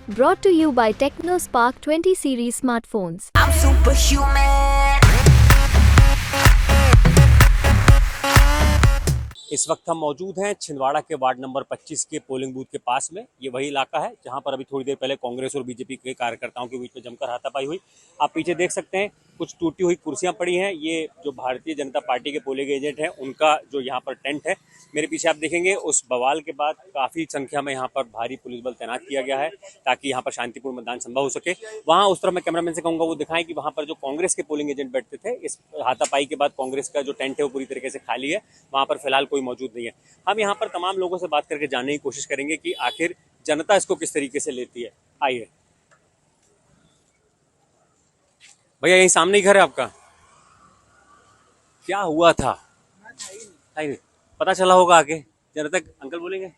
Brought to you by TechnoSpark 20 series smartphones. I'm superhuman. इस वक्त हम मौजूद हैं छिंदवाड़ा के वार्ड नंबर 25 के पोलिंग बूथ के पास में। ये वही इलाका है जहां पर अभी थोड़ी देर पहले कांग्रेस और बीजेपी के कार्यकर्ताओं के बीच में जमकर हाथापाई हुई। आप पीछे देख सकते हैं कुछ टूटी हुई कुर्सियां पड़ी हैं। ये जो भारतीय जनता पार्टी के पोलिंग एजेंट हैं उनका जो यहाँ पर टेंट है। मेरे पीछे आप देखेंगे उस बवाल के बाद काफ़ी संख्या में यहाँ पर भारी पुलिस बल तैनात किया गया है ताकि यहाँ पर शांतिपूर्ण मतदान संभव हो सके। वहाँ उस तरफ मैं कैमरामैन से कहूँगा वो दिखाएं कि वहाँ पर जो कांग्रेस के पोलिंग एजेंट बैठते थे, इस हाथापाई के बाद कांग्रेस का जो टेंट है वो पूरी तरीके से खाली है, वहाँ पर फिलहाल कोई मौजूद नहीं है। हम यहाँ पर तमाम लोगों से बात करके जानने की कोशिश करेंगे कि आखिर जनता इसको किस तरीके से लेती है। आइए भैया, यही सामने ही घर है आपका? क्या हुआ था? नहीं पता चला होगा आगे जनता। अंकल बोलेंगे?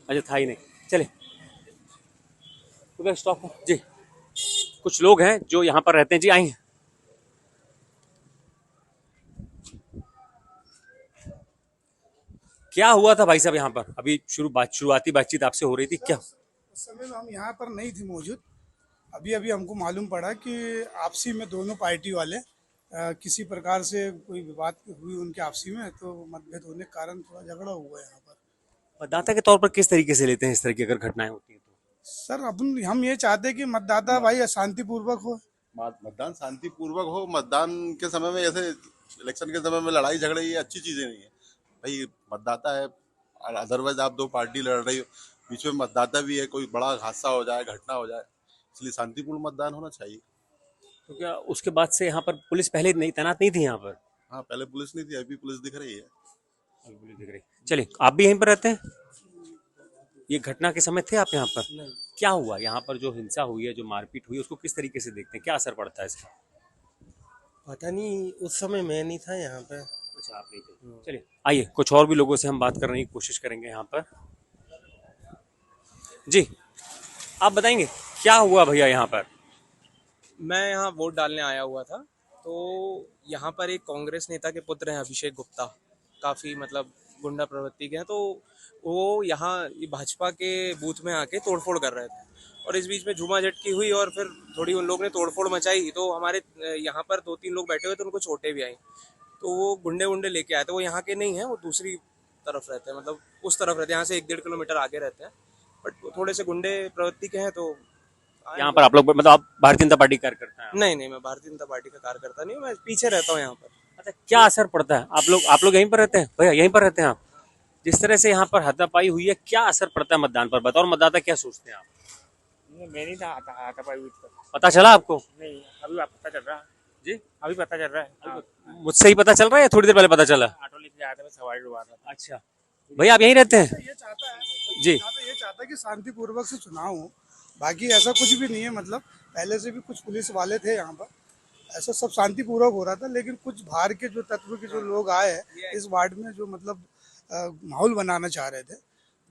अच्छा, था ही नहीं। चले स्टॉप जी। कुछ लोग हैं जो यहाँ पर रहते हैं जी, आइए। क्या हुआ था भाई साहब यहाँ पर? अभी शुरुआती बातचीत आपसे हो रही थी, क्या? उस समय में हम यहाँ पर नहीं थे मौजूद। अभी अभी हमको मालूम पड़ा कि आपसी में दोनों पार्टी वाले किसी प्रकार से कोई विवाद हुई उनके आपसी में, तो मतभेद होने के कारण थोड़ा झगड़ा हुआ है यहाँ पर। मतदाता के तौर पर किस तरीके से लेते हैं इस तरह की अगर घटनाएं होती हैं तो? सर अपन हम ये चाहते हैं कि मतदाता भाई शांतिपूर्वक हो। मतदान शांतिपूर्वक हो। मतदान के समय में ऐसे इलेक्शन के समय में लड़ाई झगड़े ये अच्छी चीजें नहीं है भाई। मतदाता है, अदरवाइज आप दो पार्टी लड़ रही हो, बीच में मतदाता भी है, कोई बड़ा हादसा हो जाए, घटना हो जाए, इसलिए शांतिपूर्ण मतदान होना चाहिए। तो क्या उसके बाद से यहाँ पर पुलिस पहले नहीं तैनात नहीं थी यहाँ पर? हाँ, पहले पुलिस नहीं थी, अभी पुलिस दिख रही है। अभी पुलिस दिख रही। चलिए, आप भी यहीं पर रहते हैं? ये घटना के समय थे आप यहाँ पर? नहीं। क्या हुआ यहाँ पर? जो हिंसा हुई है, जो मारपीट हुई है, उसको किस तरीके से देखते हैं? क्या असर पड़ता है इसका? पता नहीं, उस समय मैं नहीं था यहाँ पे। अच्छा, आप नहीं थे। चलिए आइए, कुछ और भी लोगों से हम बात करने की कोशिश करेंगे यहाँ पर। जी, आप बताएंगे क्या हुआ भैया यहाँ पर? मैं यहाँ वोट डालने आया हुआ था, तो यहाँ पर एक कांग्रेस नेता के पुत्र हैं अभिषेक गुप्ता, काफ़ी मतलब गुंडा प्रवृत्ति के हैं, तो वो यहाँ भाजपा के बूथ में आके तोड़फोड़ कर रहे थे और इस बीच में झूमा झटकी हुई और फिर थोड़ी उन लोगों ने तोड़फोड़ मचाई। तो हमारे यहाँ पर 2-3 लोग बैठे हुए थे, उनको चोटें भी आई। तो वो गुंडे लेके आए थे। वो यहाँ के नहीं हैं, वो दूसरी तरफ रहते हैं, मतलब उस तरफ रहते हैं, यहाँ से 1-1.5 किलोमीटर आगे रहते हैं, बट थोड़े से गुंडे प्रवृत्ति के हैं। तो यहाँ पर आप लोग मतलब आप भारतीय जनता पार्टी कार्यकर्ता हैं? नहीं, मैं भारतीय जनता पार्टी का कार्यकर्ता नहीं हूँ, मैं पीछे रहता हूँ यहाँ पर। अच्छा, क्या असर पड़ता है? आप लोग यहीं पर रहते हैं भैया? यहीं पर रहते हैं आप? जिस तरह से यहाँ पर हाथापाई हुई है, क्या असर पड़ता है मतदान पर? बतौर मतदाता क्या सोचते हैं आप? मैं नहीं था हाथापाई हुई तो। पता चला आपको? नहीं, अभी पता चल रहा है जी। अभी पता चल रहा है। मुझसे ही पता चल रहा है या थोड़ी देर पहले पता चला? ऑटो लेके आया था, मैं सवारी डुबा रहा था। अच्छा भैया, आप यहीं रहते हैं? ये चाहता है जी। ये चाहता है कि शांतिपूर्वक से चुनाव हो, बाकी ऐसा कुछ भी नहीं है। मतलब पहले से भी कुछ पुलिस वाले थे यहाँ पर, ऐसा सब शांतिपूर्वक हो रहा था, लेकिन कुछ बाहर के जो तत्व के जो लोग आए हैं इस वार्ड में, जो मतलब माहौल बनाना चाह रहे थे,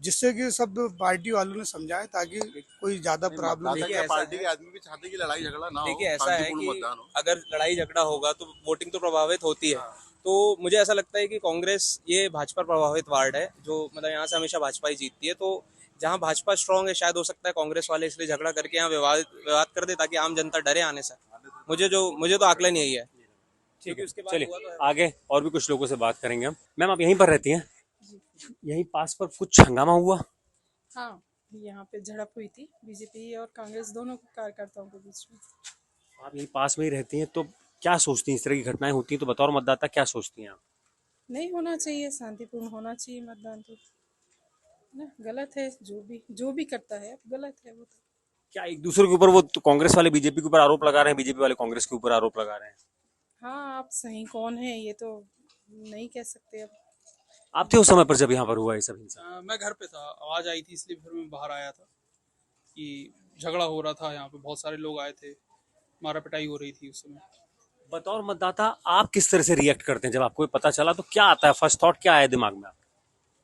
जिससे कि सब पार्टी वालों ने समझाया ताकि कोई ज्यादा प्रॉब्लम नहीं। पार्टी के आदमी भी चाहते कि लड़ाई झगड़ा ना हो। देखिए, ऐसा है शांतिपूर्ण कि मतदान हो। अगर लड़ाई झगड़ा होगा तो वोटिंग तो प्रभावित होती है। तो मुझे ऐसा लगता है कि कांग्रेस ये भाजपा प्रभावित वार्ड है, जो मतलब यहाँ से हमेशा भाजपा ही जीतती है। तो जहाँ भाजपा स्ट्रांग है, शायद हो सकता है कांग्रेस वाले इसलिए झगड़ा करके यहाँ विवाद कर दे ताकि आम जनता डरे आने से। मुझे तो आकलन यही है। ठीक है, चलिए आगे और भी कुछ लोगों से बात करेंगे हम। मैम, आप यहीं पर रहती हैं? यहीं पास पर कुछ हंगामा हुआ? हाँ, यहाँ पे झड़प हुई थी बीजेपी और कांग्रेस दोनों कार्यकर्ताओं के बीच में। आप यहीं पास में ही रहती हैं, तो क्या सोचती हैं इस तरह की घटनाएं होती हैं तो बतौर मतदाता क्या सोचती हैं आप? नहीं होना चाहिए, शांतिपूर्ण होना चाहिए मतदान, तो ना गलत है जो भी करता है गलत है वो। तो क्या एक दूसरे के ऊपर वो तो कांग्रेस वाले बीजेपी के ऊपर आरोप लगा रहे हैं, बीजेपी वाले कांग्रेस के ऊपर आरोप लगा रहे हैं? हाँ, आप सही कौन है ये तो नहीं कह सकते। अब आप थे उस समय पर जब यहाँ पर हुआ ये सब हिंसा? मैं घर पे था, आवाज आई थी इसलिए फिर मैं बाहर आया था कि झगड़ा हो रहा था। यहाँ पे बहुत सारे लोग आए थे, मारा पिटाई हो रही थी उस समय। बतौर मतदाता आप किस तरह से रिएक्ट करते हैं जब आपको पता चला? तो क्या आता है, फर्स्ट थॉट क्या आया दिमाग में?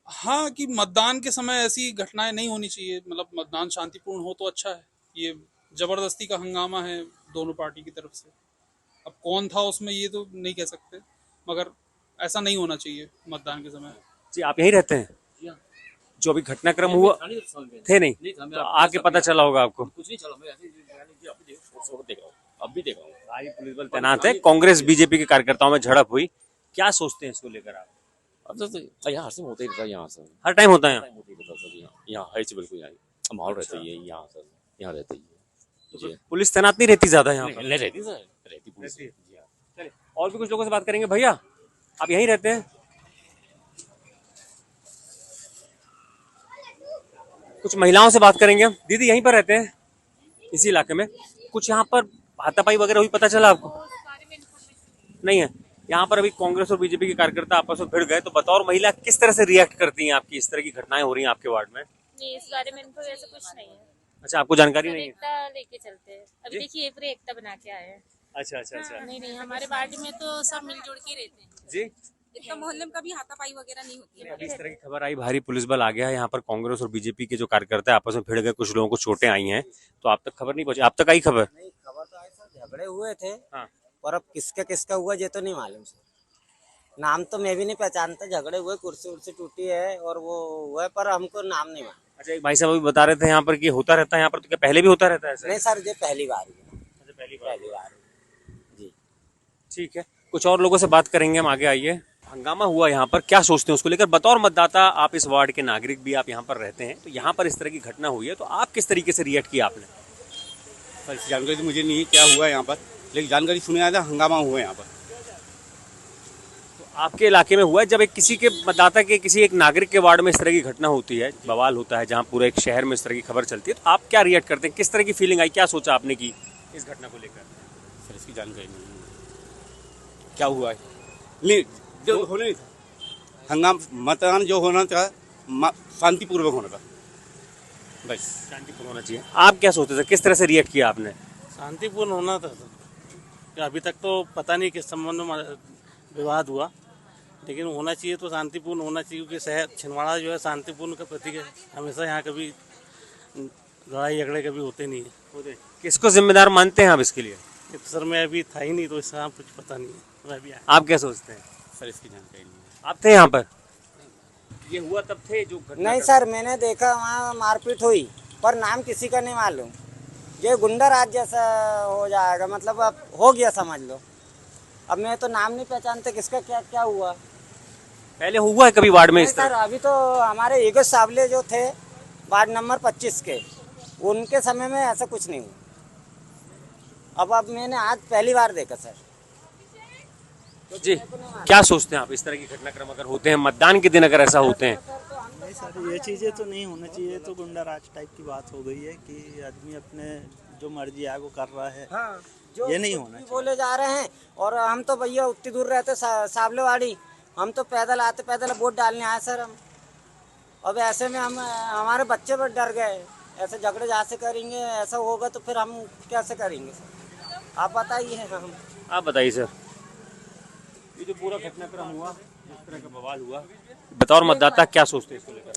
हाँ, कि मतदान के समय ऐसी घटनाएं नहीं होनी चाहिए, मतलब मतदान शांतिपूर्ण हो तो अच्छा है। ये जबरदस्ती का हंगामा है दोनों पार्टी की तरफ से। अब कौन था उसमें ये तो नहीं कह सकते, मगर ऐसा नहीं होना चाहिए मतदान के समय। जी, आप यहीं रहते हैं? जो अभी घटनाक्रम हुआ थे नहीं, तो आके पता चला होगा आपको? कुछ नहीं चला, मैं ऐसे देख रहा हूँ, अब भी देख रहा हूँ। भारी पुलिस बल तैनात है। कांग्रेस बीजेपी के कार्यकर्ताओं में झड़प हुई, क्या सोचते हैं इसको लेकर आप? अब तो यहाँ से होता ही रहता है, यहाँ से हर टाइम होता है यहाँ? होता ही रहता है सर, यहाँ है बिल्कुल, यहाँ माहौल रहता ही है, यहाँ सर यहाँ रहता ही है। तो पुलिस तैनात नहीं रहती ज्यादा यहाँ पर? नहीं रहती सर, रहती पुलिस। चलिए और भी कुछ लोगों से बात करेंगे। भैया आप यहीं रहते हैं? कुछ महिलाओं से बात करेंगे हम। दीदी यहीं पर रहते हैं इसी इलाके में? कुछ यहाँ पर हाथापाई वगैरह हुई, पता चला आपको? नहीं है। यहाँ पर अभी कांग्रेस और बीजेपी के कार्यकर्ता आपस में भिड़ गए, तो बतौर महिला किस तरह से रिएक्ट करती हैं आपकी इस तरह की घटनाएं हो रही हैं आपके वार्ड में? नहीं, इस बारे में इनको ऐसा कुछ नहीं है। अच्छा, आपको जानकारी नहीं है? एकता लेके चलते हैं अभी, देखिए पूरे एकता बना के आए हैं। अच्छा अच्छा अच्छा। नहीं, हमारे पार्टी में तो सब मिलजुल के रहते हैं जी, इतना मोहल्ले में कभी हाथापाई वगैरह नहीं होती है। अभी इस तरह की खबर आई, भारी पुलिस बल आ गया है यहाँ पर। कांग्रेस और बीजेपी के जो कार्यकर्ता है आपस में भिड़ गए, कुछ लोगों को चोटें आई हैं, तो आप तक खबर नहीं पहुंची? आप तक आई खबर? नहीं, खबर तो आई सर, झगड़े हुए थे। हाँ। पर अब किसका हुआ ये तो नहीं मालूम सर। नाम तो मैं भी नहीं पहचानता, झगड़े हुए, कुर्सी उर्सी टूटी है और वो हुआ, पर हमको नाम नहीं मालूम। अच्छा, एक भाई साहब अभी बता रहे थे यहाँ पर कि होता रहता है यहाँ पर, तो क्या पहले भी होता रहता है ऐसा? नहीं सर, ये पहली बार ही है। अच्छा, पहली बार जी। ठीक है, कुछ और लोगों से बात करेंगे हम, आगे आइए। हंगामा हुआ यहाँ पर, क्या सोचते हैं उसको लेकर? बतौर मतदाता आप इस वार्ड के नागरिक भी, आप यहाँ पर रहते हैं, तो यहाँ पर इस तरह की घटना हुई है, तो आप किस तरीके से रिएक्ट किया आपने? सर इसकी जानकारी तो मुझे नहीं क्या हुआ है यहाँ पर, लेकिन जानकारी सुने आया था हंगामा हुआ है यहाँ पर। तो आपके इलाके में हुआ है, जब एक किसी के मतदाता के, किसी एक नागरिक के वार्ड में इस तरह की घटना होती है, बवाल होता है, जहाँ पूरे एक शहर में इस तरह की खबर चलती है, तो आप क्या रिएक्ट करते हैं? किस तरह की फीलिंग आई, क्या सोचा आपने की इस घटना को लेकर? सर इसकी जानकारी नहीं क्या हुआ है, नहीं जो होना नहीं था मतदान जो होना था शांतिपूर्वक होना था, बस शांतिपूर्ण होना चाहिए। आप क्या सोचते थे, किस तरह से रिएक्ट किया आपने? शांतिपूर्ण होना था सर, अभी तक तो पता नहीं किस संबंध में विवाद हुआ, लेकिन होना चाहिए तो शांतिपूर्ण होना चाहिए, क्योंकि शहर छिंदवाड़ा जो है शांतिपूर्ण का प्रतीक है। हमेशा यहाँ कभी लड़ाई झगड़े कभी होते नहीं है। किसको जिम्मेदार मानते हैं आप इसके लिए? सर मैं अभी था ही नहीं, तो इसका कुछ पता नहीं है, मैं भी आया। आप क्या सोचते हैं? सर इसकी जानकारी नहीं है। आप थे यहाँ पर? ये हुआ तब थे जो घटना? नहीं सर, मैंने देखा वहाँ मारपीट हुई, पर नाम किसी का नहीं मालूम। ये गुंडा राज जैसा हो जाएगा, मतलब अब हो गया समझ लो। अब मैं तो नाम नहीं पहचानते किसका क्या क्या हुआ। पहले हुआ है कभी वार्ड में इस सर तरह? अभी तो हमारे ईगो सावले जो थे वार्ड नंबर 25 के, उनके समय में ऐसा कुछ नहीं हुआ। अब मैंने आज पहली बार देखा सर। जी, क्या सोचते हैं आप, इस तरह की घटनाक्रम अगर होते हैं मतदान के दिन, अगर ऐसा होते हैं? नहीं सर, ये चीज़ें तो नहीं होना चाहिए। तो गुंडा राज टाइप की बात हो गई है कि आदमी अपने जो मर्जी है वो कर रहा है। हाँ, ये नहीं होना चाहिए। बोले जा रहे हैं, और हम तो भैया उतनी दूर रहते सावलेवाड़ी, हम तो पैदल आते पैदल वोट डालने आए सर हम। अब ऐसे में हम हमारे बच्चे पर डर गए, ऐसे झगड़े जहाँ से करेंगे, ऐसा होगा तो फिर हम कैसे करेंगे सर? आप बताइए। हम आप बताइए सर, ये जो पूरा घटनाक्रम हुआ, जिस तरह का बवाल हुआ, बतौर मतदाता क्या सोचते हैं इसको लेकर?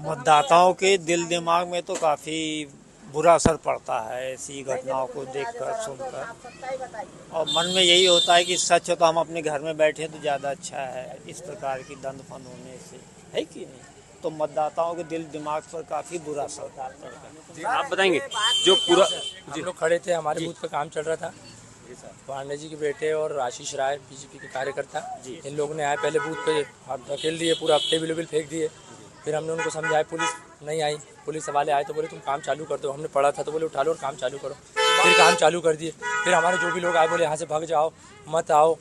मतदाताओं के दिल दिमाग में तो काफ़ी बुरा असर पड़ता है ऐसी घटनाओं को देखकर सुनकर, और मन में यही होता है कि सच हो तो हम अपने घर में बैठे तो ज़्यादा अच्छा है, इस प्रकार की दंड फंद होने से, है कि नहीं? तो मतदाताओं के दिल दिमाग पर काफ़ी बुरा असर पड़ता है। आप बताएंगे जो पूरा? हम लोग खड़े थे, हमारे बूथ पे काम चल रहा था, पांडे जी के बेटे और आशीष राय बीजेपी के कार्यकर्ता, इन लोगों ने आए, पहले बूथ पे हाथ धकेल दिए, पूरा टेबल वेबल फेंक दिए। फिर हमने उनको समझाया, पुलिस नहीं आई, पुलिस वाले आए तो बोले तुम काम चालू कर दो। हमने पढ़ा था तो बोले उठा लो और काम चालू करो। फिर काम चालू कर दिए। फिर हमारे जो भी लोग आए बोले यहाँ से भाग जाओ, मत आओ।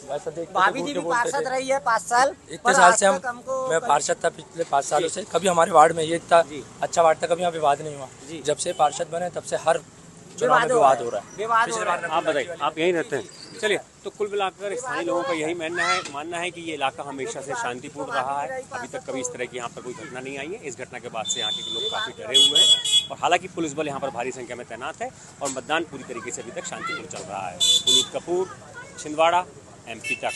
वैसा देखते भाभी जी भी पार्षद रही है 5 साल, इतने साल से मैं पार्षद था पिछले 5 सालों से। कभी हमारे वार्ड में ये इतना अच्छा वार्ड था, कभी यहाँ विवाद नहीं हुआ। जब से पार्षद बने तब से हर चुनाव में विवाद हो रहा है। आप बताइए, आप यहीं रहते हैं? चलिए, तो कुल मिलाकर स्थानीय लोगों का यही मानना है कि ये इलाका हमेशा से शांतिपूर्ण रहा है। अभी तक कभी इस तरह की यहाँ पर कोई घटना नहीं आई है। इस घटना के बाद से यहाँ के लोग काफ़ी डरे हुए हैं, और हालांकि पुलिस बल यहाँ पर भारी संख्या में तैनात है, और मतदान पूरी तरीके से अभी तक शांतिपूर्ण चल रहा है। पुनीत कपूर, छिंदवाड़ा, MP तक।